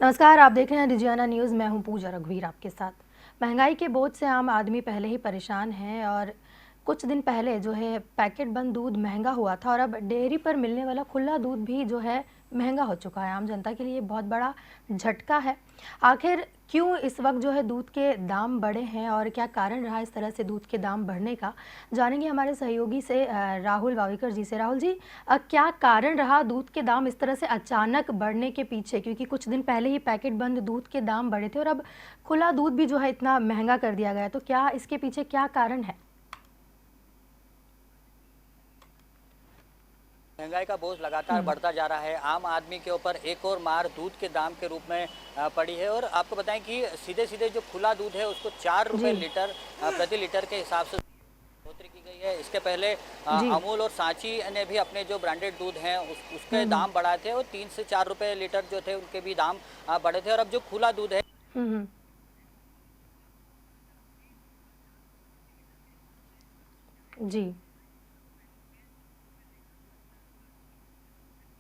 नमस्कार, आप देख रहे हैं रिजियाना न्यूज़। मैं हूं पूजा रघुवीर आपके साथ। महंगाई के बोझ से आम आदमी पहले ही परेशान है और कुछ दिन पहले जो है पैकेट बंद दूध महंगा हुआ था और अब डेयरी पर मिलने वाला खुला दूध भी जो है महंगा हो चुका है। आम जनता के लिए बहुत बड़ा झटका है। आखिर क्यों इस वक्त जो है दूध के दाम बढ़े हैं और क्या कारण रहा इस तरह से दूध के दाम बढ़ने का, जानेंगे हमारे सहयोगी से राहुल वाविकर जी से। राहुल जी, क्या कारण रहा दूध के दाम इस तरह से अचानक बढ़ने के पीछे? क्योंकि कुछ दिन पहले ही पैकेट बंद दूध के दाम बढ़े थे और अब खुला दूध भी जो है इतना महंगा कर दिया गया है, तो क्या इसके पीछे क्या कारण है? महंगाई का बोझ लगातार बढ़ता जा रहा है। आम आदमी के ऊपर एक और मार दूध के दाम के रूप में पड़ी है। और आपको बताएं कि सीधे सीधे जो खुला दूध है उसको 4 रुपये जी। लीटर प्रति लीटर के हिसाब से बढ़ोतरी की गई है। इसके पहले जी। अमूल और सांची ने भी अपने जो ब्रांडेड दूध हैं उसके हम्म। दाम बढ़ाए थे और 3 से 4 रुपये लीटर जो थे उनके भी दाम बढ़े थे। और अब जो खुला दूध है हम्म। जी।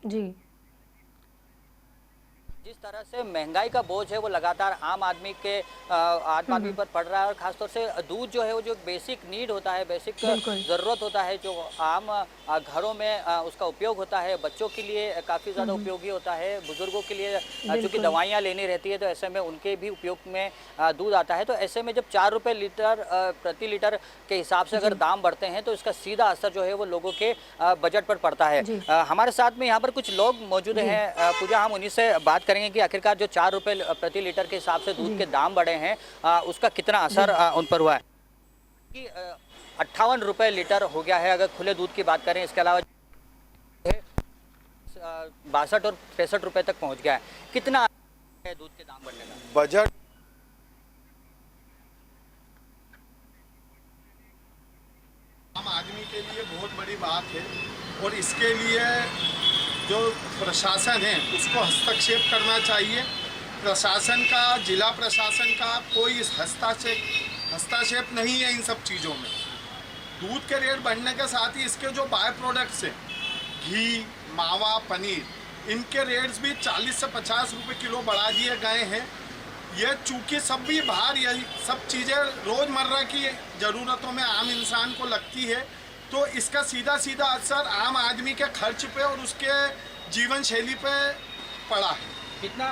जी। जिस तरह से महंगाई का बोझ है वो लगातार आम आदमी पर पड़ रहा है। और खासतौर से दूध जो है वो जो बेसिक नीड होता है, बेसिक बिल्कुल। ज़रूरत होता है, जो आम घरों में उसका उपयोग होता है, बच्चों के लिए काफ़ी ज़्यादा उपयोगी होता है, बुजुर्गों के लिए चूँकि बिल्कुल। दवाइयाँ लेनी रहती है तो ऐसे में उनके भी उपयोग में दूध आता है। तो ऐसे में जब 4 रुपये लीटर प्रति लीटर के हिसाब से अगर जी। दाम बढ़ते हैं तो इसका सीधा असर जो है वो लोगों के बजट पर पड़ता है। जी। हमारे साथ में यहाँ पर कुछ लोग मौजूद जी। हैं। पूजा, हम उन्हीं से बात करेंगे कि आखिरकार जो 4 रुपये प्रति लीटर के हिसाब से दूध जी। के दाम बढ़े हैं उसका कितना असर जी। उन पर हुआ है। कि 58 रुपये लीटर हो गया है अगर खुले दूध की बात करें। इसके अलावा 62 और 63 रुपये तक पहुंच गया है। कितना है दूध के दाम बढ़ने का? बजट आम आदमी के लिए बहुत बड़ी बात है और इसके लिए जो प्रशासन है उसको हस्तक्षेप करना चाहिए। प्रशासन का, जिला प्रशासन का कोई हस्तक्षेप नहीं है इन सब चीज़ों में। दूध के रेट बढ़ने के साथ ही इसके जो बाय प्रोडक्ट्स हैं, घी, मावा, पनीर, इनके रेट्स भी 40 से 50 रुपए किलो बढ़ा दिए गए हैं। ये चूँकि सब भी बाहर यही सब चीज़ें रोज़मर्रा की ज़रूरतों में आम इंसान को लगती है, तो इसका सीधा सीधा असर आम आदमी के खर्च पे और उसके जीवन शैली पे पड़ा है। कितना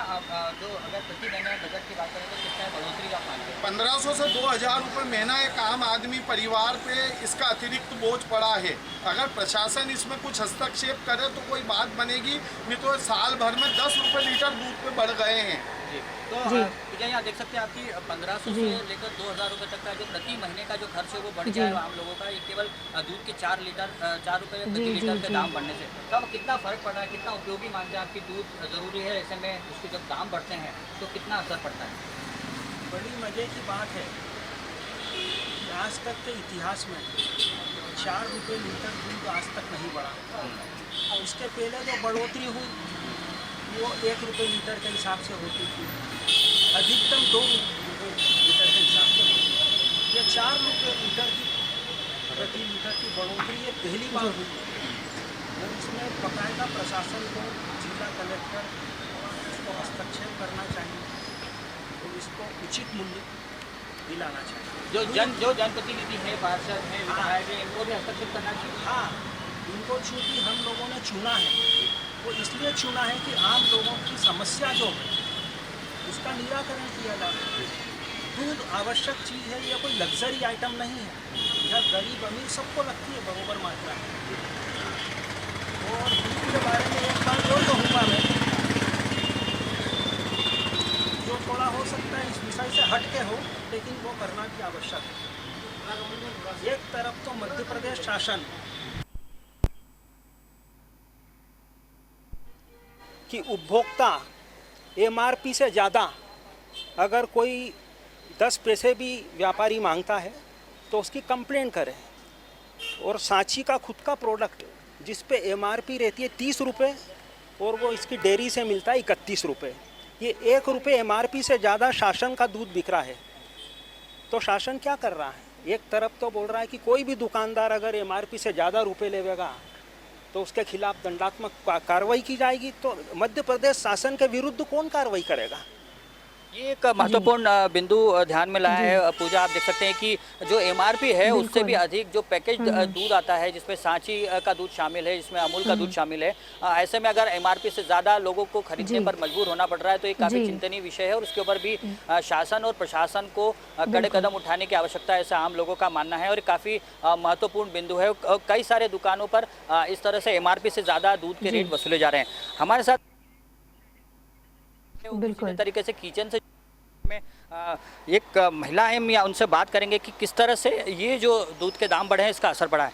जो अगर प्रति महीने बजट की बात करें तो कितना बढ़ोतरी का मान है? 1500 से 2000 रुपये महीना एक आम आदमी परिवार पे इसका अतिरिक्त बोझ पड़ा है। अगर प्रशासन इसमें कुछ हस्तक्षेप करे तो कोई बात बनेगी, नहीं तो साल भर में 10 रुपये लीटर दूध पे बढ़ गए हैं। जी। तो जी। पूजा, यहाँ देख सकते हैं आपकी 1500 जी। से लेकर 2000 रुपये तक का जो प्रति महीने का जो खर्च है वो बढ़ जी। गया है आम लोगों का। ये केवल दूध के 4 रुपये जी। प्रति जी। लीटर के जी। दाम बढ़ने से। तो अब कितना फ़र्क पड़ रहा है, कितना उपयोगी मानते हैं आपकी दूध ज़रूरी है, ऐसे में उसके जब दाम बढ़ते हैं तो कितना असर पड़ता है? बड़ी मज़े की बात है कि आज तक के इतिहास में 4 रुपये लीटर दूध आज तक नहीं बढ़ा। इसके पहले जो बढ़ोतरी हुई वो 1 रुपये लीटर के हिसाब से होती थी, अधिकतम 2 रुपये लीटर के हिसाब से होती थी। ये 4 रुपये लीटर की प्रति लीटर की बढ़ोतरी ये पहली बार हुई है। और इसमें बाकायदा प्रशासन को, जिला कलेक्टर इसको हस्तक्षेप करना चाहिए और इसको उचित मूल्य दिलाना चाहिए। जो जनप्रतिनिधि है, पार्षद है, विधायक है, इनको भी हस्तक्षेप करना चाहिए। हाँ, इनको चूँकि हम लोगों ने चुना है, वो इसलिए चुना है कि आम लोगों की समस्या जो है उसका निराकरण किया जाए। दूध आवश्यक चीज़ है, यह कोई लग्जरी आइटम नहीं है। यह गरीब अमीर सबको लगती है बराबर मात्रा में। और दूध के बारे में एक बात और कहूँगा मैं, जो थोड़ा हो सकता है इस विषय से हट के हो, लेकिन वो करना भी आवश्यक है। एक तरफ तो मध्य प्रदेश शासन कि उपभोक्ता एमआरपी से ज़्यादा अगर कोई 10 पैसे भी व्यापारी मांगता है तो उसकी कंप्लेंट करें। और सांची का खुद का प्रोडक्ट जिस पे एमआरपी रहती है 30 रुपये और वो इसकी डेयरी से मिलता है 31 रुपये, ये 1 रुपये एमआरपी से ज़्यादा शासन का दूध बिक रहा है। तो शासन क्या कर रहा है? एक तरफ तो बोल रहा है कि कोई भी दुकानदार अगर एमआरपी से ज़्यादा रुपये लेगा तो उसके खिलाफ दंडात्मक कार्रवाई की जाएगी। तो मध्य प्रदेश शासन के विरुद्ध कौन कार्रवाई करेगा? ये एक महत्वपूर्ण बिंदु ध्यान में लाया है पूजा। आप देख सकते हैं कि जो एमआरपी है उससे भी अधिक जो पैकेज दूध आता है, जिसमें सांची का दूध शामिल है, जिसमें अमूल का दूध शामिल है, ऐसे में अगर एमआरपी से ज़्यादा लोगों को खरीदने पर मजबूर होना पड़ रहा है तो ये काफ़ी चिंतनीय विषय है और उसके ऊपर भी शासन और प्रशासन को कड़े कदम उठाने की आवश्यकता है, ऐसा आम लोगों का मानना है। और काफ़ी महत्वपूर्ण बिंदु है। कई सारे दुकानों पर इस तरह से एमआरपी से ज़्यादा दूध के रेट वसूले जा रहे हैं। हमारे साथ बिल्कुल तरीके से किचन से में एक महिला है, या उनसे बात करेंगे कि किस तरह से ये जो दूध के दाम बढ़े हैं इसका असर पड़ा है।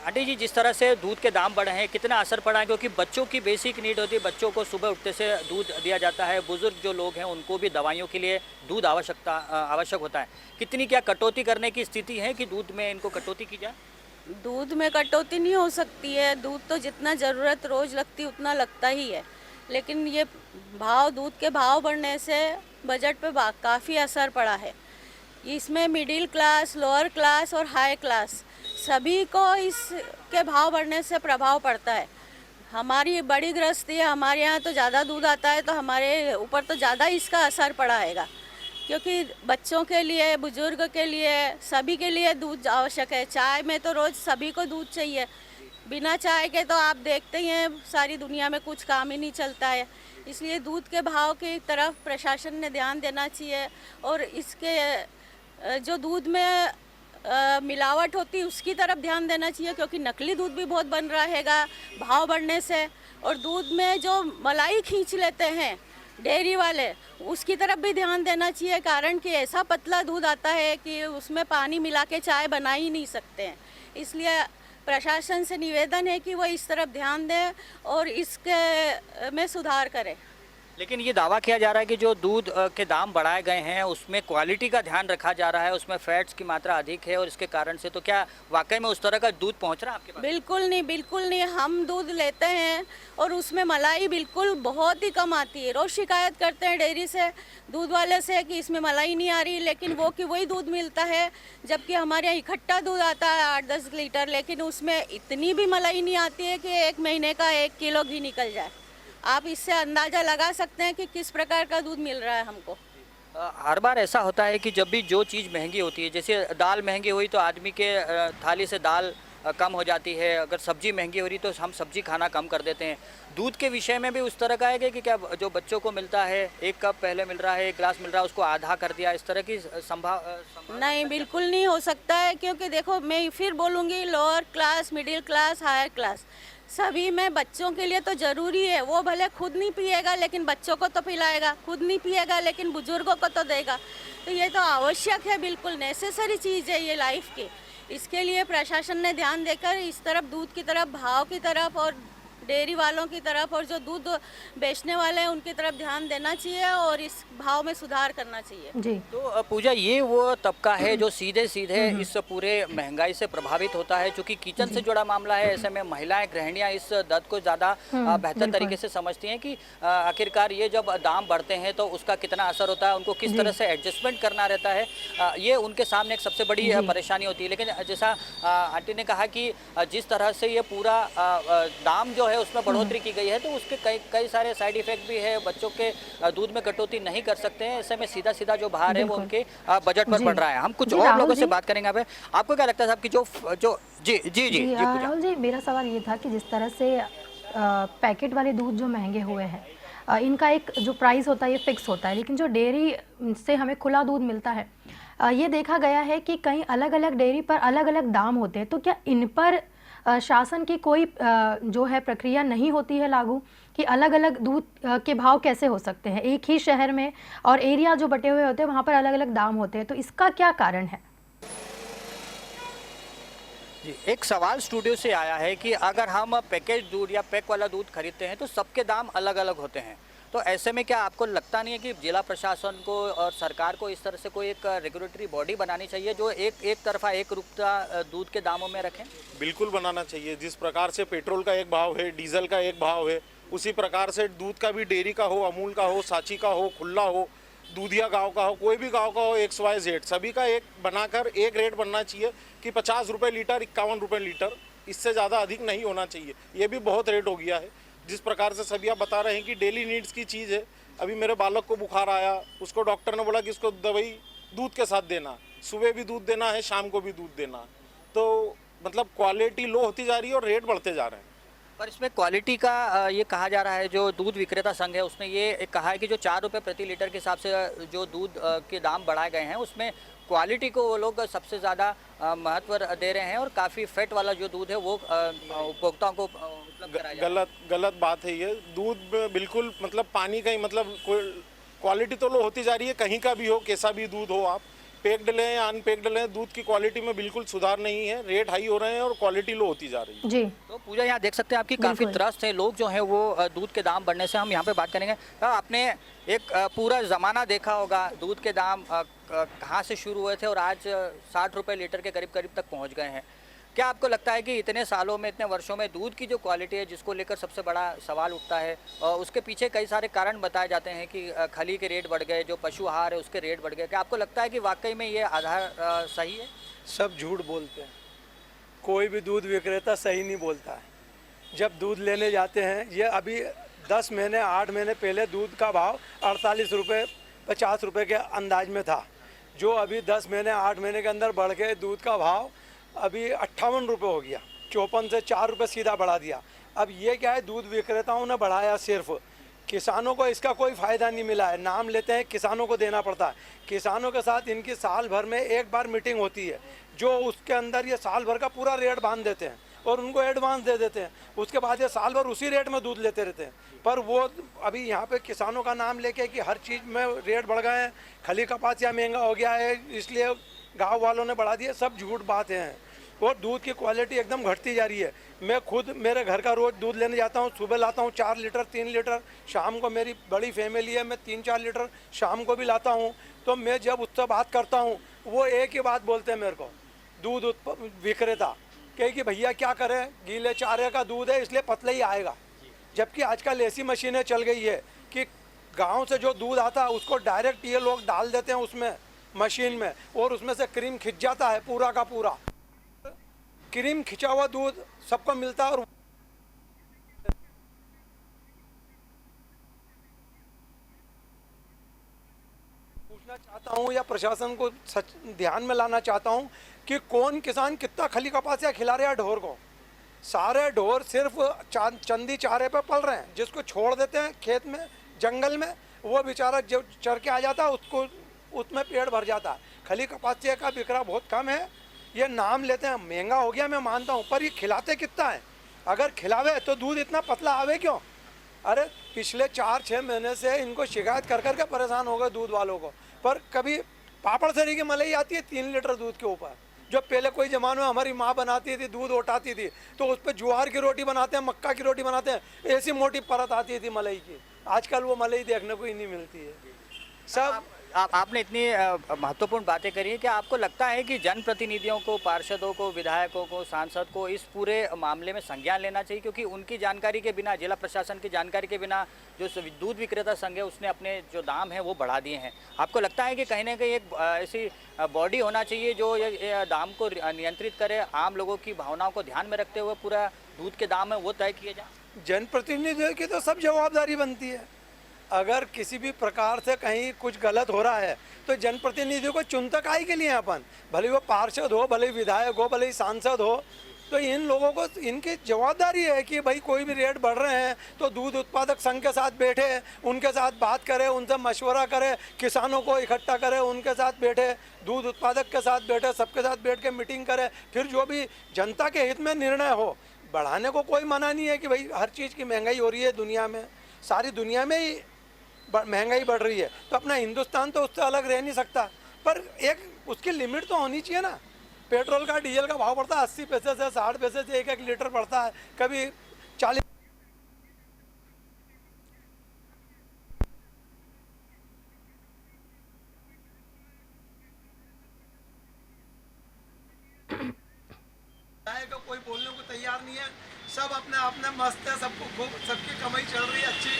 आंटी जी, जिस तरह से दूध के दाम बढ़े हैं कितना असर पड़ा है? क्योंकि बच्चों की बेसिक नीड होती है, बच्चों को सुबह उठते से दूध दिया जाता है, बुजुर्ग जो लोग हैं उनको भी दवाइयों के लिए दूध आवश्यक होता है। कितनी क्या कटौती करने की स्थिति है कि दूध में इनको कटौती की जाए? दूध में कटौती नहीं हो सकती है। दूध तो जितना ज़रूरत रोज़ लगती उतना लगता ही है, लेकिन ये दूध के भाव बढ़ने से बजट पे काफ़ी असर पड़ा है। इसमें मिडिल क्लास, लोअर क्लास और हाई क्लास सभी को इसके भाव बढ़ने से प्रभाव पड़ता है। हमारी बड़ी गृहस्थी है, हमारे यहाँ तो ज़्यादा दूध आता है तो हमारे ऊपर तो ज़्यादा इसका असर पड़ा है, क्योंकि बच्चों के लिए, बुजुर्ग के लिए, सभी के लिए दूध आवश्यक है। चाय में तो रोज़ सभी को दूध चाहिए, बिना चाय के तो आप देखते ही हैं सारी दुनिया में कुछ काम ही नहीं चलता है। इसलिए दूध के भाव की तरफ प्रशासन ने ध्यान देना चाहिए और इसके जो दूध में मिलावट होती है उसकी तरफ ध्यान देना चाहिए, क्योंकि नकली दूध भी बहुत बन रहा हैगा भाव बढ़ने से। और दूध में जो मलाई खींच लेते हैं डेयरी वाले, उसकी तरफ भी ध्यान देना चाहिए, कारण कि ऐसा पतला दूध आता है कि उसमें पानी मिला के चाय बना ही नहीं सकते हैं। इसलिए प्रशासन से निवेदन है कि वो इस तरफ ध्यान दें और इसके में सुधार करें। लेकिन ये दावा किया जा रहा है कि जो दूध के दाम बढ़ाए गए हैं उसमें क्वालिटी का ध्यान रखा जा रहा है, उसमें फैट्स की मात्रा अधिक है और इसके कारण से, तो क्या वाकई में उस तरह का दूध पहुंच रहा है आपके पास? बिल्कुल नहीं, बिल्कुल नहीं। हम दूध लेते हैं और उसमें मलाई बिल्कुल बहुत ही कम आती है। रोज़ शिकायत करते हैं डेयरी से, दूध वाले से, कि इसमें मलाई नहीं आ रही, लेकिन वही दूध मिलता है। जबकि हमारे यहाँ इकट्ठा दूध आता है 8-10 लीटर, लेकिन उसमें इतनी भी मलाई नहीं आती है कि 1 महीने का 1 किलो घी निकल जाए। आप इससे अंदाज़ा लगा सकते हैं कि किस प्रकार का दूध मिल रहा है हमको। हर बार ऐसा होता है कि जब भी जो चीज़ महंगी होती है, जैसे दाल महंगी हुई तो आदमी के थाली से दाल कम हो जाती है, अगर सब्जी महंगी हो रही तो हम सब्जी खाना कम कर देते हैं। दूध के विषय में भी उस तरह का है कि क्या जो बच्चों को मिलता है 1 कप पहले मिल रहा है, 1 गिलास मिल रहा है, उसको आधा कर दिया, इस तरह की नहीं, बिल्कुल नहीं हो सकता है। क्योंकि देखो, मैं फिर बोलूँगी, lower class, middle class, higher class सभी में बच्चों के लिए तो ज़रूरी है। वो भले खुद नहीं पिएगा लेकिन बच्चों को तो पिलाएगा, खुद नहीं पिएगा लेकिन बुजुर्गों को तो देगा। तो ये तो आवश्यक है, बिल्कुल नेसेसरी चीज़ है ये लाइफ की। इसके लिए प्रशासन ने ध्यान देकर इस तरफ दूध की तरफ, भाव की तरफ और डेयरी वालों की तरफ और जो दूध बेचने वाले हैं उनकी तरफ ध्यान देना चाहिए और इस भाव में सुधार करना चाहिए जी। तो पूजा, ये वो तबका है जो सीधे सीधे इस पूरे महंगाई से प्रभावित होता है, क्योंकि किचन से जुड़ा मामला है। ऐसे में महिलाएं, गृहिणियां इस दर्द को ज़्यादा बेहतर तरीके से समझती हैं कि आखिरकार ये जब दाम बढ़ते हैं तो उसका कितना असर होता है, उनको किस तरह से एडजस्टमेंट करना रहता है, ये उनके सामने एक सबसे बड़ी परेशानी होती है। लेकिन जैसा आंटी ने कहा कि जिस तरह से ये पूरा दाम जो है उसमें बढ़ोतरी की गई है तो उसके कई सारे साइड इफेक्ट भी है। बच्चों के दूध में कटौती नहीं कर सकते हैं, ऐसे में सीधा सीधा जो भार है वो उनके बजट पर पड़ रहा है। हम कुछ और लोगों से बात करेंगे। आपको क्या लगता है साहब कि जो जी जी जी जी राहुल जी, मेरा सवाल ये था कि जिस तरह से पैकेट वाले दूध जो महंगे हुए हैं, इनका एक जो प्राइस होता है ये फिक्स होता है, लेकिन जो डेयरी से हमें खुला दूध मिलता है, ये देखा गया है कि कहीं अलग अलग डेयरी पर अलग अलग दाम होते हैं। तो क्या इन पर शासन की कोई जो है प्रक्रिया नहीं होती है लागू, कि अलग अलग दूध के भाव कैसे हो सकते हैं? एक ही शहर में और एरिया जो बटे हुए होते हैं वहाँ पर अलग अलग दाम होते हैं, तो इसका क्या कारण है? जी, एक सवाल स्टूडियो से आया है कि अगर हम पैकेज दूध या पैक वाला दूध खरीदते हैं तो सबके दाम अलग अलग होते हैं, तो ऐसे में क्या आपको लगता नहीं है कि जिला प्रशासन को और सरकार को इस तरह से कोई एक रेगुलेटरी बॉडी बनानी चाहिए जो एक तरफा एक रूपता दूध के दामों में रखें? बिल्कुल बनाना चाहिए। जिस प्रकार से पेट्रोल का एक भाव है, डीजल का एक भाव है, उसी प्रकार से दूध का भी, डेयरी का हो, अमूल का हो, सांची का हो, खुल्ला हो, दूधिया गांव का हो, कोई भी गांव का हो, XYZ सभी का एक बनाकर एक रेट बनना चाहिए कि 50 रुपये लीटर, 51 रुपये लीटर इससे ज़्यादा अधिक नहीं होना चाहिए। ये भी बहुत रेट हो गया है। जिस प्रकार से सभी आप बता रहे हैं कि डेली नीड्स की चीज़ है। अभी मेरे बालक को बुखार आया, उसको डॉक्टर ने बोला कि इसको दवाई दूध के साथ देना, सुबह भी दूध देना है, शाम को भी दूध देना है। तो मतलब क्वालिटी लो होती जा रही है और रेट बढ़ते जा रहे हैं। पर इसमें क्वालिटी का ये कहा जा रहा है, जो दूध विक्रेता संघ है उसने ये कहा है कि जो 4 रुपये प्रति लीटर के हिसाब से जो दूध के दाम बढ़ाए गए हैं उसमें क्वालिटी को वो लोग सबसे ज़्यादा महत्व दे रहे हैं और काफ़ी फैट वाला जो दूध है वो उपभोक्ताओं को उपलब्ध कराया जा रहा है। गलत बात है ये। दूध में बिल्कुल मतलब पानी का ही मतलब क्वालिटी तो लो होती जा रही है। कहीं का भी हो, कैसा भी दूध हो, आप पैक्ड लें या अनपैक्ड लें, दूध की क्वालिटी में बिल्कुल सुधार नहीं है। रेट हाई हो रहे हैं और क्वालिटी लो होती जा रही है। जी। तो पूजा यहाँ देख सकते हैं आपकी काफ़ी बिल्कुल। त्रस्त है लोग जो हैं वो दूध के दाम बढ़ने से। हम यहाँ पे बात करेंगे। आपने एक पूरा ज़माना देखा होगा, दूध के दाम कहाँ से शुरू हुए थे और आज 60 रुपये लीटर के करीब करीब तक पहुँच गए हैं। क्या आपको लगता है कि इतने सालों में, इतने वर्षों में दूध की जो क्वालिटी है जिसको लेकर सबसे बड़ा सवाल उठता है, और उसके पीछे कई सारे कारण बताए जाते हैं कि खली के रेट बढ़ गए, जो पशु आहार है उसके रेट बढ़ गए, क्या आपको लगता है कि वाकई में ये आधार सही है? सब झूठ बोलते हैं। कोई भी दूध विक्रेता सही नहीं बोलता है। जब दूध लेने जाते हैं, ये अभी 10 महीने 8 महीने पहले दूध का भाव 48 रुपये 50 रुपये के अंदाज में था, जो अभी 10 महीने 8 महीने के अंदर बढ़ के दूध का भाव अभी 58 रुपये हो गया। 54 से 4 रुपये सीधा बढ़ा दिया। अब ये क्या है, दूध विक्रेताओं ने बढ़ाया, सिर्फ किसानों को इसका कोई फ़ायदा नहीं मिला है। नाम लेते हैं, किसानों को देना पड़ता है। किसानों के साथ इनकी साल भर में एक बार मीटिंग होती है, जो उसके अंदर ये साल भर का पूरा रेट बांध देते हैं और उनको एडवांस दे देते हैं। उसके बाद ये साल भर उसी रेट में दूध लेते रहते हैं। पर वो अभी यहाँ पे किसानों का नाम लेके कि हर चीज़ में रेट बढ़ गए हैं, खली कपासिया महंगा हो गया है इसलिए गाँव वालों ने बढ़ा दिया, सब झूठ बात है। और दूध की क्वालिटी एकदम घटती जा रही है। मैं खुद मेरे घर का रोज़ दूध लेने जाता हूँ, सुबह लाता हूँ 4 लीटर 3 लीटर, शाम को मेरी बड़ी फैमिली है, मैं 3-4 लीटर शाम को भी लाता हूँ। तो मैं जब उससे बात करता हूँ, वो एक ही बात बोलते हैं मेरे को, दूध विक्रेता, कि भैया क्या करें, गीले चारे का दूध है इसलिए पतला ही आएगा। जबकि आजकल ऐसी मशीनें चल गई है कि गाँव से जो दूध आता है उसको डायरेक्ट ये लोग डाल देते हैं उसमें मशीन में, और उसमें से क्रीम खिंच जाता है पूरा का पूरा। क्रीम खिंचा हुआ दूध सबको मिलता है। और पूछना चाहता हूँ या प्रशासन को ध्यान में लाना चाहता हूँ कि कौन किसान कितना खली कपासिया खिला रहा है ढोर को। सारे ढोर सिर्फ चंदी चारे पे पल रहे हैं, जिसको छोड़ देते हैं खेत में जंगल में, वो बेचारा जो चर के आ जाता है उसको उसमें पेट भर जाता है। खली कपासिया का बिकरा बहुत कम है। ये नाम लेते हैं, महंगा हो गया मैं मानता हूँ, पर ये खिलाते कितना है? अगर खिलावे तो दूध इतना पतला आवे क्यों? अरे पिछले 4-6 महीने से इनको शिकायत कर कर के परेशान हो गए दूध वालों को। पर कभी पापड़ सरी की मलाई आती है 3 लीटर दूध के ऊपर, जो पहले कोई ज़माने में हमारी माँ बनाती थी, दूध उठाती थी तो उस पर ज्वार की रोटी बनाते हैं, मक्का की रोटी बनाते हैं, ऐसी मोटी परत आती थी मलाई की। आजकल वो मलाई देखने को ही नहीं मिलती है। सब आपने इतनी महत्वपूर्ण बातें करी है कि आपको लगता है कि जनप्रतिनिधियों को, पार्षदों को, विधायकों को, सांसद को इस पूरे मामले में संज्ञान लेना चाहिए, क्योंकि उनकी जानकारी के बिना, जिला प्रशासन की जानकारी के बिना जो दूध विक्रेता संघ है उसने अपने जो दाम है वो बढ़ा दिए हैं। आपको लगता है कि कहीं ना कहीं एक ऐसी बॉडी होना चाहिए जो ये दाम को नियंत्रित करे, आम लोगों की भावनाओं को ध्यान में रखते हुए पूरा दूध के दाम है वो तय किए जाए? जनप्रतिनिधियों की तो सब जवाबदारी बनती है। अगर किसी भी प्रकार से कहीं कुछ गलत हो रहा है तो जनप्रतिनिधियों को चुनता काहे के लिए अपन, भले वो पार्षद हो, भले विधायक हो, भले सांसद हो, तो इन लोगों को इनकी जवाबदारी है कि भाई कोई भी रेट बढ़ रहे हैं तो दूध उत्पादक संघ के साथ बैठे, उनके साथ बात करें, उनसे मशवरा करें, किसानों को इकट्ठा करें, उनके साथ बैठे, दूध उत्पादक के साथ बैठे, सबके साथ बैठ के मीटिंग करें, फिर जो भी जनता के हित में निर्णय हो। बढ़ाने को कोई मना नहीं है कि भाई हर चीज़ की महंगाई हो रही है दुनिया में, सारी दुनिया में ही महंगाई बढ़ रही है, तो अपना हिंदुस्तान तो उससे अलग रह नहीं सकता, पर एक उसकी लिमिट तो होनी चाहिए ना। पेट्रोल का, डीजल का भाव बढ़ता है 80 पैसे से 60 पैसे से 1-1 लीटर बढ़ता है, कभी 40। को कोई बोलने को तैयार नहीं है, सब अपने अपने मस्त है, सबको खूब, सबकी कमाई चल रही है अच्छी।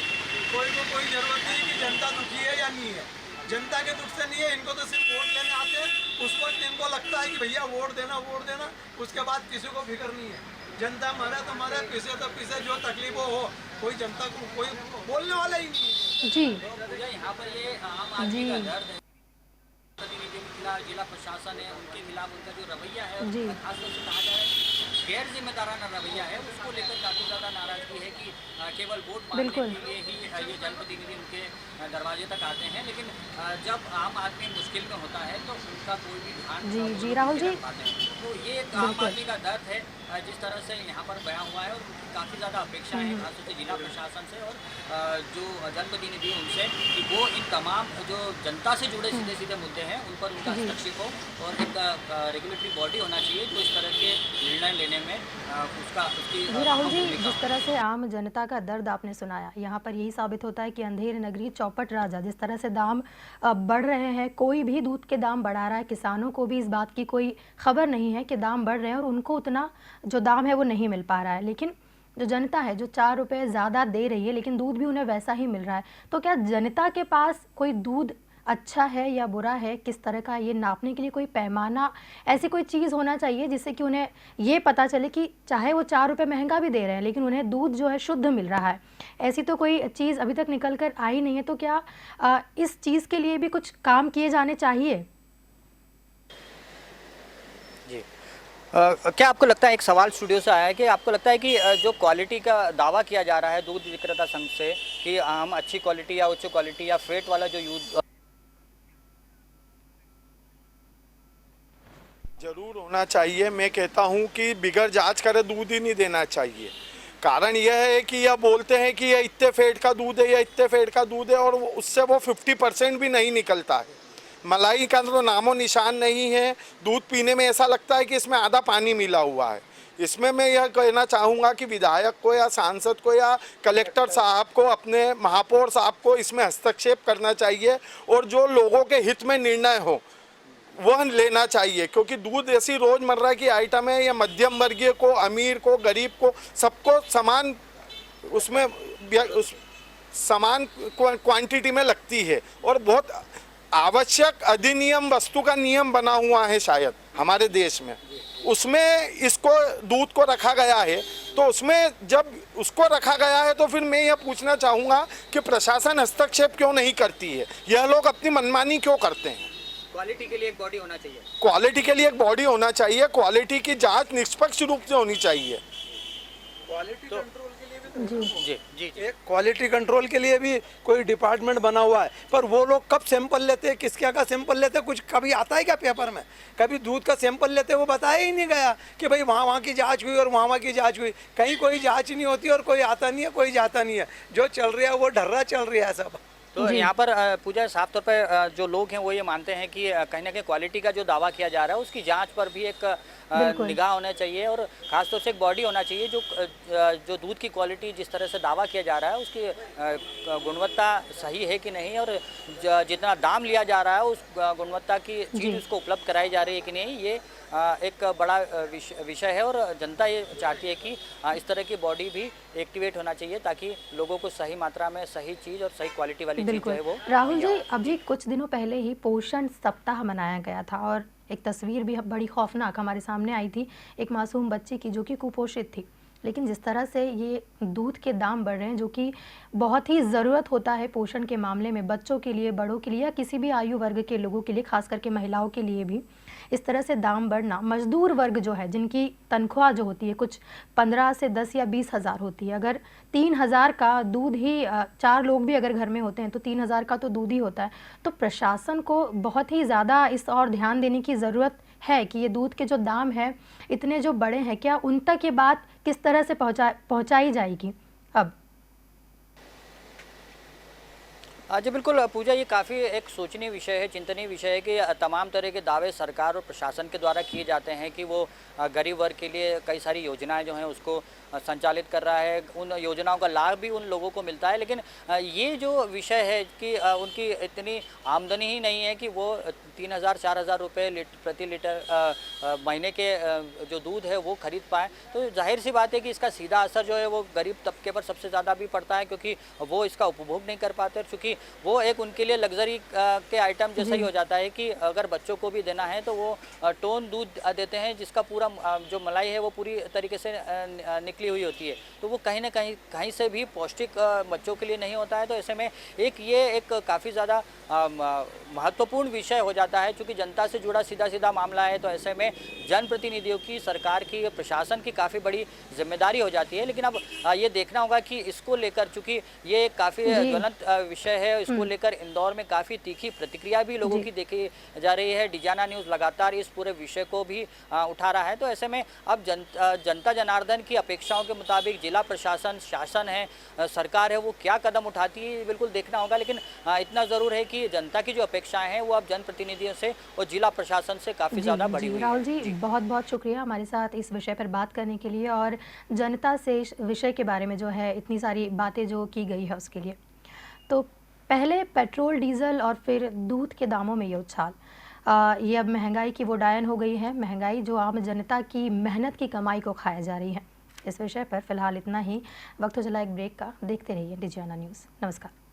कोई को कोई जरूरत नहीं कि जनता दुखी है या नहीं है, जनता के दुख से नहीं है। इनको तो सिर्फ वोट लेने आते हैं, उसको इनको लगता है कि भैया वोट देना, उसके बाद किसी को फिक्र नहीं है। जनता मरे तो मरे, पीछे तो पीछे, जो तकलीफ हो, कोई जनता को कोई बोलने वाला ही नहीं है। जी भैया यहाँ पर ये आम आदमी का दर्द है, प्रतिनिधियों के खिलाफ जिला प्रशासन है उनके खिलाफ उनका जो रवैया है, जी। खासतौर से कहा जा रहा है कि गैर जिम्मेदाराना रवैया है, उसको लेकर काफ़ी ज़्यादा नाराजगी है कि केवल वोट मांगने बिल्कुल। के लिए ही ये जनप्रतिनिधि उनके दरवाजे तक आते हैं, लेकिन जब आम आदमी मुश्किल में होता है तो उनका कोई भी ध्यान जी, वो जी, लोग राहुल नहीं जी। रख पाते हैं। तो ये एक आम बिल्कुल। आदमी का दर्द है जिस तरह से यहाँ पर बयां हुआ है, और उनकी काफ़ी ज़्यादा अपेक्षाएं हैं खासतौर से जिला प्रशासन से और जो जनप्रतिनिधि हैं उनसे कि वो इन तमाम जो जनता से जुड़े सीधे सीधे मुद्दे हैं उन पर उनका हस्तक्षेप हो, और एक रेगुलेटरी बॉडी होना चाहिए जो इस तरह के निर्णय लेने में उसकी जी राहुल जी, भूमिका जिस तरह से आम जनता का दर्द आपने सुनाया, यहाँ पर यही साबित होता है कि अंधेर नगरी चौपट राजा, जिस तरह से दाम बढ़ रहे हैं, कोई भी दूध के दाम बढ़ा रहा है, किसानों को भी इस बात की कोई खबर नहीं है कि दाम बढ़ रहे हैं और उनको उतना जो दाम है वो नहीं मिल पा रहा है। लेकिन जो जनता है जो 4 रुपये ज़्यादा दे रही है लेकिन दूध भी उन्हें वैसा ही मिल रहा है, तो क्या जनता के पास कोई दूध अच्छा है या बुरा है, किस तरह का, ये नापने के लिए कोई पैमाना, ऐसी कोई चीज़ होना चाहिए जिससे कि उन्हें ये पता चले कि चाहे वो 4 रुपये महंगा भी दे रहे हैं लेकिन उन्हें दूध जो है शुद्ध मिल रहा है। ऐसी तो कोई चीज़ अभी तक निकल कर आई नहीं है, तो क्या इस चीज़ के लिए भी कुछ काम किए जाने चाहिए? जी। क्या आपको लगता है, एक सवाल स्टूडियो से आया है कि आपको लगता है कि जो क्वालिटी का दावा किया जा रहा है दूध विक्रेता संघ से कि हम अच्छी क्वालिटी या उच्च क्वालिटी या फेट वाला जो यूज जरूर होना चाहिए। मैं कहता हूं कि बिगर जांच करे दूध ही नहीं देना चाहिए। कारण यह है कि यह बोलते हैं कि यह इतने फेट का दूध है या इतने फेट का दूध है, और उससे वो 50% भी नहीं निकलता है। मलाई का तो नामो निशान नहीं है। दूध पीने में ऐसा लगता है कि इसमें आधा पानी मिला हुआ है। इसमें मैं यह कहना चाहूँगा कि विधायक को या सांसद को या कलेक्टर साहब को, अपने महापौर साहब को इसमें हस्तक्षेप करना चाहिए और जो लोगों के हित में निर्णय हो वह लेना चाहिए, क्योंकि दूध ऐसी रोज़मर्रा की आइटम है। या मध्यम वर्गीय को, अमीर को, गरीब को, सबको समान उसमें उस समान क्वांटिटी में लगती है, और बहुत आवश्यक अधिनियम वस्तु का नियम बना हुआ है शायद हमारे देश में, उसमें इसको दूध को रखा गया है। तो उसमें जब उसको रखा गया है तो फिर मैं यह पूछना चाहूँगा कि प्रशासन हस्तक्षेप क्यों नहीं करती है? यह लोग अपनी मनमानी क्यों करते हैं? क्वालिटी के लिए एक बॉडी होना चाहिए। क्वालिटी के लिए एक बॉडी होना चाहिए। क्वालिटी की जांच निष्पक्ष रूप से होनी चाहिए। क्वालिटी कंट्रोल के लिए भी जी जी जी जी। एक क्वालिटी कंट्रोल के लिए भी कोई डिपार्टमेंट बना हुआ है, पर वो लोग कब सैंपल लेते हैं, किसके का सैंपल लेते हैं, कुछ कभी आता है क्या पेपर में? कभी दूध का सैंपल लेते हैं, वो बताया ही नहीं गया कि भाई वहाँ की जांच हुई और वहाँ की जांच हुई। कहीं कोई जांच नहीं होती और कोई आता नहीं है, कोई जाता नहीं है। जो चल रहा है वो ढर्रा चल रहा है सब। तो यहाँ पर पूजा साफ तौर पर जो लोग हैं वो ये मानते हैं कि कहीं ना कहीं क्वालिटी का जो दावा किया जा रहा है उसकी जांच पर भी एक निगाह होना चाहिए, और खासतौर से एक बॉडी होना चाहिए जो दूध की क्वालिटी जिस तरह से दावा किया जा रहा है उसकी गुणवत्ता सही है कि नहीं, और जितना दाम लिया जा रहा है उस गुणवत्ता की चीज़ उसको उपलब्ध कराई जा रही है कि नहीं, ये एक बड़ा विषय है। और जनता ये चाहती है कि इस तरह की बॉडी भी एक्टिवेट होना चाहिए ताकि लोगों को सही मात्रा में सही चीज़ और सही क्वालिटी वाली चीज़ जो है वो। राहुल जी, अभी कुछ दिनों पहले ही पोषण सप्ताह मनाया गया था और एक तस्वीर भी बड़ी खौफनाक हमारे सामने आई थी, एक मासूम बच्ची की जो कि कुपोषित थी। लेकिन जिस तरह से ये दूध के दाम बढ़ रहे हैं, जो कि बहुत ही ज़रूरत होता है पोषण के मामले में, बच्चों के लिए, बड़ों के लिए या किसी भी आयु वर्ग के लोगों के लिए, खास करके महिलाओं के लिए भी इस तरह से दाम बढ़ना, मजदूर वर्ग जो है जिनकी तनख्वाह जो होती है कुछ 15 से 10 या 20 हज़ार होती है, अगर 3,000 का दूध ही 4 लोग भी अगर घर में होते हैं तो 3,000 का तो दूध ही होता है। तो प्रशासन को बहुत ही ज़्यादा इस और ध्यान देने की ज़रूरत है कि ये दूध के जो दाम है इतने जो बड़े हैं, क्या उन तक ये बात किस तरह से पहुँचाई जाएगी अब? जी बिल्कुल पूजा, ये काफ़ी एक सोचनीय विषय है, चिंतनीय विषय है कि तमाम तरह के दावे सरकार और प्रशासन के द्वारा किए जाते हैं कि वो गरीब वर्ग के लिए कई सारी योजनाएं जो हैं उसको संचालित कर रहा है, उन योजनाओं का लाभ भी उन लोगों को मिलता है। लेकिन ये जो विषय है कि उनकी इतनी आमदनी ही नहीं है कि वो 3,000-4,000 रुपये प्रति लीटर महीने के जो दूध है वो खरीद पाएँ, तो जाहिर सी बात है कि इसका सीधा असर जो है वो गरीब तबके पर सबसे ज़्यादा भी पड़ता है, क्योंकि वो इसका उपभोग नहीं कर पाते। और चूँकि वो एक उनके लिए लग्जरी के आइटम जैसा ही हो जाता है कि अगर बच्चों को भी देना है तो वो टोन दूध देते हैं जिसका पूरा जो मलाई है वो पूरी तरीके से निकली हुई होती है, तो वो कहीं ना कहीं से भी पौष्टिक बच्चों के लिए नहीं होता है। तो ऐसे में ये एक काफ़ी ज़्यादा महत्वपूर्ण विषय हो जाता है, क्योंकि जनता से जुड़ा सीधा मामला है। तो ऐसे में जनप्रतिनिधियों की, सरकार की, प्रशासन की काफ़ी बड़ी जिम्मेदारी हो जाती है। लेकिन अब ये देखना होगा कि इसको लेकर, चूँकि ये काफ़ी ज्वलंत विषय है, इसको लेकर इंदौर में काफ़ी तीखी प्रतिक्रिया भी लोगों की देखी जा रही है। डिजाना न्यूज़ लगातार इस पूरे विषय को भी उठा रहा है। तो ऐसे में अब जनता जनार्दन की अपेक्षाओं के मुताबिक जिला प्रशासन, शासन है, सरकार है, वो क्या कदम उठाती है बिल्कुल देखना होगा। लेकिन इतना ज़रूर है कि जनता की जो अपेक्षाएं हैं वो अब जनप्रतिनिधियों से और जिला प्रशासन से काफ़ी ज़्यादा बढ़ी हुई है। राहुल जी, बहुत बहुत शुक्रिया हमारे साथ इस विषय पर बात करने के लिए और जनता से इस विषय के बारे में जो है इतनी सारी बातें जो की गई है उसके लिए। तो पहले पेट्रोल, डीजल और फिर दूध के दामों में ये उछाल, ये अब महंगाई की वो डायन हो गई है, महंगाई जो आम जनता की मेहनत की कमाई को खाया जा रही है। इस विषय पर फिलहाल इतना ही। वक्त हो चला एक ब्रेक का, देखते रहिए डिजियाना न्यूज़। नमस्कार।